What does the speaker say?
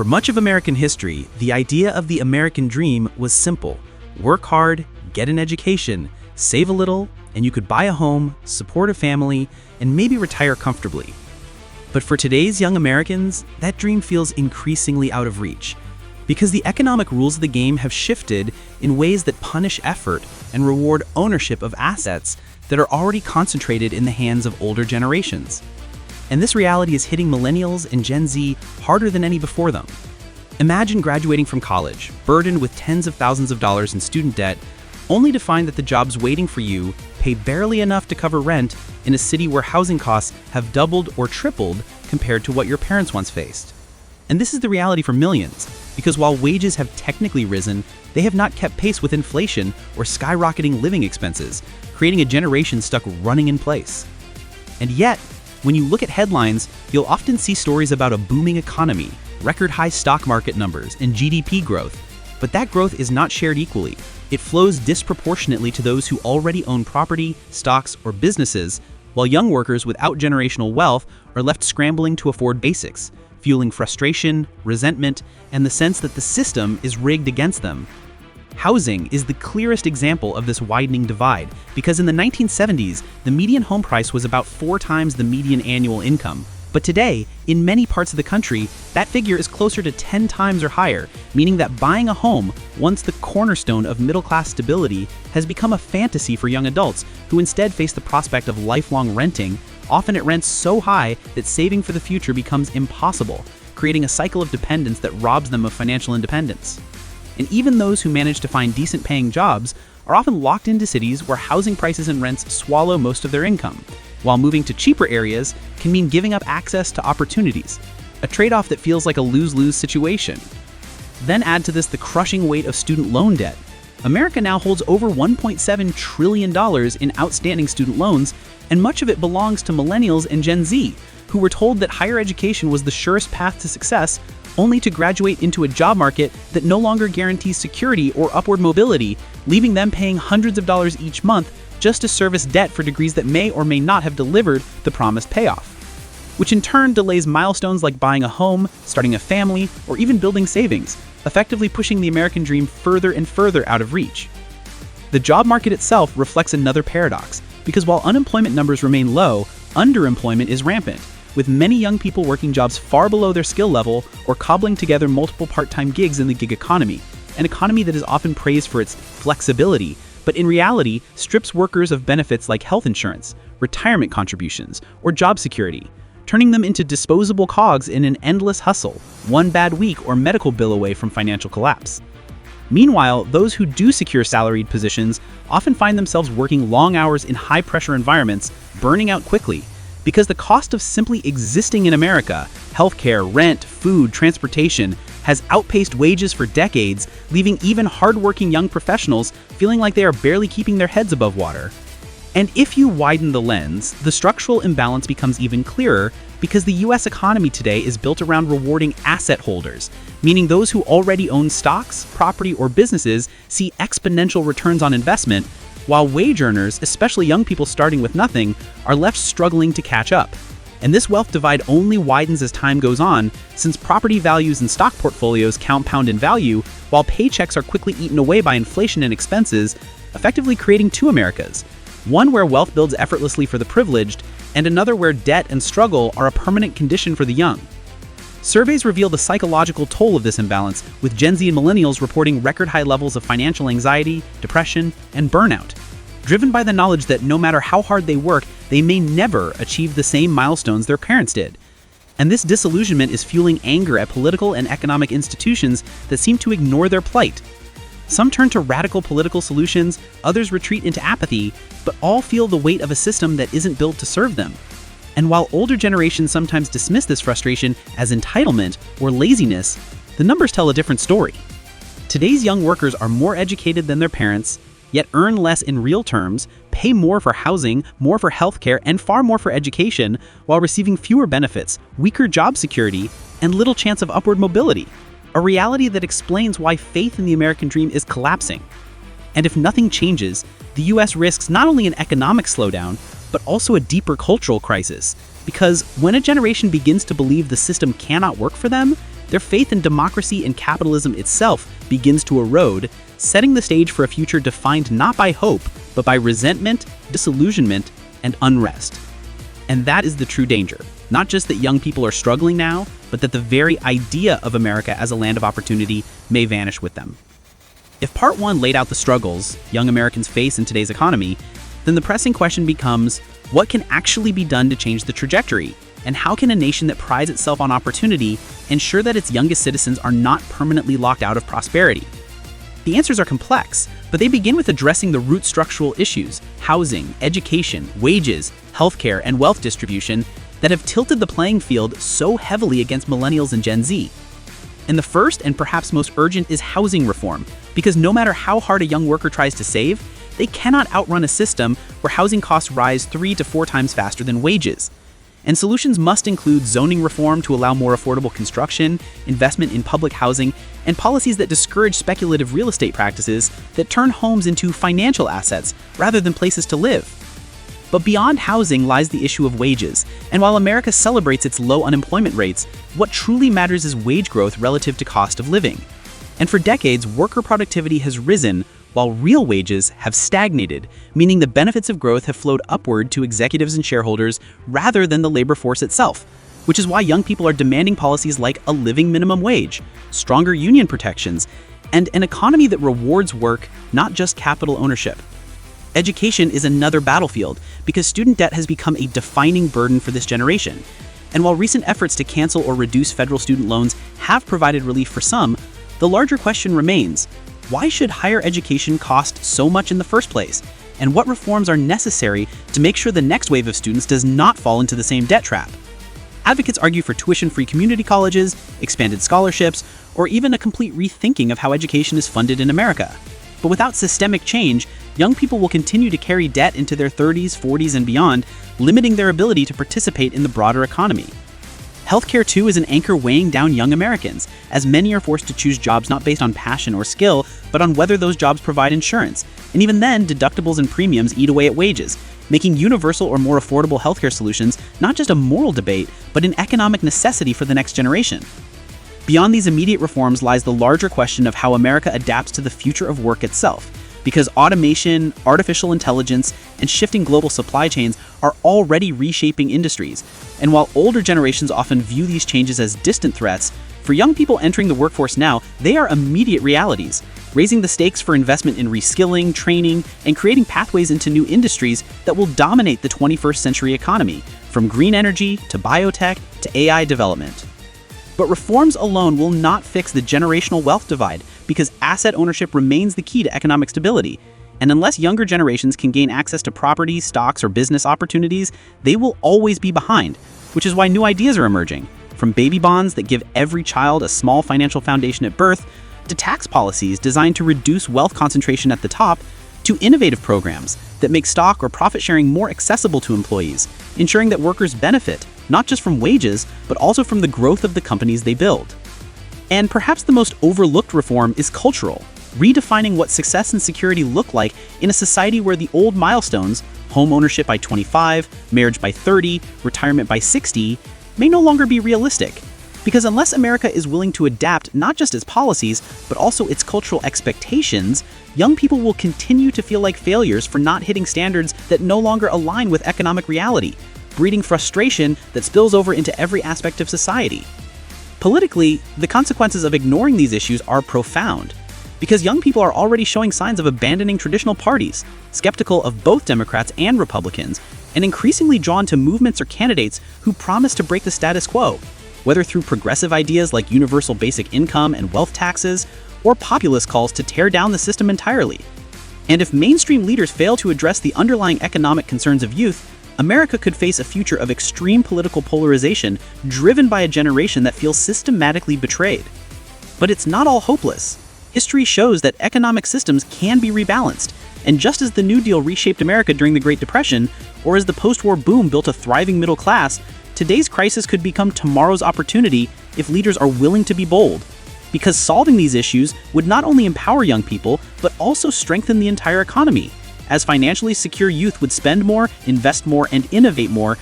For much of American history, the idea of the American dream was simple. Work hard, get an education, save a little, and you could buy a home, support a family, and maybe retire comfortably. But for today's young Americans, that dream feels increasingly out of reach, because the economic rules of the game have shifted in ways that punish effort and reward ownership of assets that are already concentrated in the hands of older generations. And this reality is hitting millennials and Gen Z harder than any before them. Imagine graduating from college, burdened with tens of thousands of dollars in student debt, only to find that the jobs waiting for you pay barely enough to cover rent in a city where housing costs have doubled or tripled compared to what your parents once faced. And this is the reality for millions, because while wages have technically risen, they have not kept pace with inflation or skyrocketing living expenses, creating a generation stuck running in place. And yet, when you look at headlines, you'll often see stories about a booming economy, record-high stock market numbers, and GDP growth. But that growth is not shared equally. It flows disproportionately to those who already own property, stocks, or businesses, while young workers without generational wealth are left scrambling to afford basics, fueling frustration, resentment, and the sense that the system is rigged against them. Housing is the clearest example of this widening divide, because in the 1970s, the median home price was about 4 times the median annual income. But today, in many parts of the country, that figure is closer to 10 times or higher, meaning that buying a home, once the cornerstone of middle-class stability, has become a fantasy for young adults who instead face the prospect of lifelong renting, often at rents so high that saving for the future becomes impossible, creating a cycle of dependence that robs them of financial independence. And even those who manage to find decent-paying jobs are often locked into cities where housing prices and rents swallow most of their income, while moving to cheaper areas can mean giving up access to opportunities, a trade-off that feels like a lose-lose situation. Then add to this the crushing weight of student loan debt. America now holds over $1.7 trillion in outstanding student loans, and much of it belongs to millennials and Gen Z, who were told that higher education was the surest path to success, only to graduate into a job market that no longer guarantees security or upward mobility, leaving them paying hundreds of dollars each month just to service debt for degrees that may or may not have delivered the promised payoff, which in turn delays milestones like buying a home, starting a family, or even building savings, effectively pushing the American dream further and further out of reach. The job market itself reflects another paradox, because while unemployment numbers remain low, underemployment is rampant, with many young people working jobs far below their skill level or cobbling together multiple part-time gigs in the gig economy, an economy that is often praised for its flexibility, but in reality strips workers of benefits like health insurance, retirement contributions, or job security, turning them into disposable cogs in an endless hustle, one bad week or medical bill away from financial collapse. Meanwhile, those who do secure salaried positions often find themselves working long hours in high-pressure environments, burning out quickly, because the cost of simply existing in America, healthcare, rent, food, transportation, has outpaced wages for decades, leaving even hardworking young professionals feeling like they are barely keeping their heads above water. And if you widen the lens, the structural imbalance becomes even clearer, because the US economy today is built around rewarding asset holders, meaning those who already own stocks, property, or businesses see exponential returns on investment, while wage earners, especially young people starting with nothing, are left struggling to catch up. And this wealth divide only widens as time goes on, since property values and stock portfolios compound in value, while paychecks are quickly eaten away by inflation and expenses, effectively creating two Americas. One where wealth builds effortlessly for the privileged, and another where debt and struggle are a permanent condition for the young. Surveys reveal the psychological toll of this imbalance, with Gen Z and millennials reporting record-high levels of financial anxiety, depression, and burnout, driven by the knowledge that no matter how hard they work, they may never achieve the same milestones their parents did. And this disillusionment is fueling anger at political and economic institutions that seem to ignore their plight. Some turn to radical political solutions, others retreat into apathy, but all feel the weight of a system that isn't built to serve them. And while older generations sometimes dismiss this frustration as entitlement or laziness, the numbers tell a different story. Today's young workers are more educated than their parents, yet earn less in real terms, pay more for housing, more for healthcare, and far more for education, while receiving fewer benefits, weaker job security, and little chance of upward mobility. A reality that explains why faith in the American dream is collapsing. And if nothing changes, the US risks not only an economic slowdown, but also a deeper cultural crisis. Because when a generation begins to believe the system cannot work for them, their faith in democracy and capitalism itself begins to erode, setting the stage for a future defined not by hope, but by resentment, disillusionment, and unrest. And that is the true danger. Not just that young people are struggling now, but that the very idea of America as a land of opportunity may vanish with them. If part one laid out the struggles young Americans face in today's economy, then the pressing question becomes, what can actually be done to change the trajectory? And how can a nation that prides itself on opportunity ensure that its youngest citizens are not permanently locked out of prosperity? The answers are complex, but they begin with addressing the root structural issues, housing, education, wages, healthcare, and wealth distribution that have tilted the playing field so heavily against millennials and Gen Z. And the first and perhaps most urgent is housing reform, because no matter how hard a young worker tries to save, they cannot outrun a system where housing costs rise 3 to 4 times faster than wages. And solutions must include zoning reform to allow more affordable construction, investment in public housing, and policies that discourage speculative real estate practices that turn homes into financial assets rather than places to live. But beyond housing lies the issue of wages, and while America celebrates its low unemployment rates, what truly matters is wage growth relative to cost of living. And for decades, worker productivity has risen while real wages have stagnated, meaning the benefits of growth have flowed upward to executives and shareholders rather than the labor force itself, which is why young people are demanding policies like a living minimum wage, stronger union protections, and an economy that rewards work, not just capital ownership. Education is another battlefield because student debt has become a defining burden for this generation. And while recent efforts to cancel or reduce federal student loans have provided relief for some, the larger question remains: why should higher education cost so much in the first place? And what reforms are necessary to make sure the next wave of students does not fall into the same debt trap? Advocates argue for tuition-free community colleges, expanded scholarships, or even a complete rethinking of how education is funded in America. But without systemic change, young people will continue to carry debt into their 30s, 40s, and beyond, limiting their ability to participate in the broader economy. Healthcare, too, is an anchor weighing down young Americans, as many are forced to choose jobs not based on passion or skill, but on whether those jobs provide insurance. And even then, deductibles and premiums eat away at wages, making universal or more affordable healthcare solutions not just a moral debate, but an economic necessity for the next generation. Beyond these immediate reforms lies the larger question of how America adapts to the future of work itself, because automation, artificial intelligence, and shifting global supply chains are already reshaping industries. And while older generations often view these changes as distant threats, for young people entering the workforce now, they are immediate realities, raising the stakes for investment in reskilling, training, and creating pathways into new industries that will dominate the 21st century economy, from green energy to biotech to AI development. But reforms alone will not fix the generational wealth divide, because asset ownership remains the key to economic stability. And unless younger generations can gain access to property, stocks, or business opportunities, they will always be behind, which is why new ideas are emerging, from baby bonds that give every child a small financial foundation at birth, to tax policies designed to reduce wealth concentration at the top, to innovative programs that make stock or profit sharing more accessible to employees, ensuring that workers benefit not just from wages, but also from the growth of the companies they build. And perhaps the most overlooked reform is cultural, redefining what success and security look like in a society where the old milestones, home ownership by 25, marriage by 30, retirement by 60, may no longer be realistic. Because unless America is willing to adapt not just its policies, but also its cultural expectations, young people will continue to feel like failures for not hitting standards that no longer align with economic reality, breeding frustration that spills over into every aspect of society. Politically, the consequences of ignoring these issues are profound, because young people are already showing signs of abandoning traditional parties, skeptical of both Democrats and Republicans, and increasingly drawn to movements or candidates who promise to break the status quo, whether through progressive ideas like universal basic income and wealth taxes, or populist calls to tear down the system entirely. And if mainstream leaders fail to address the underlying economic concerns of youth, America could face a future of extreme political polarization driven by a generation that feels systematically betrayed. But it's not all hopeless. History shows that economic systems can be rebalanced, and just as the New Deal reshaped America during the Great Depression, or as the post-war boom built a thriving middle class, today's crisis could become tomorrow's opportunity if leaders are willing to be bold. Because solving these issues would not only empower young people, but also strengthen the entire economy, as financially secure youth would spend more, invest more, and innovate more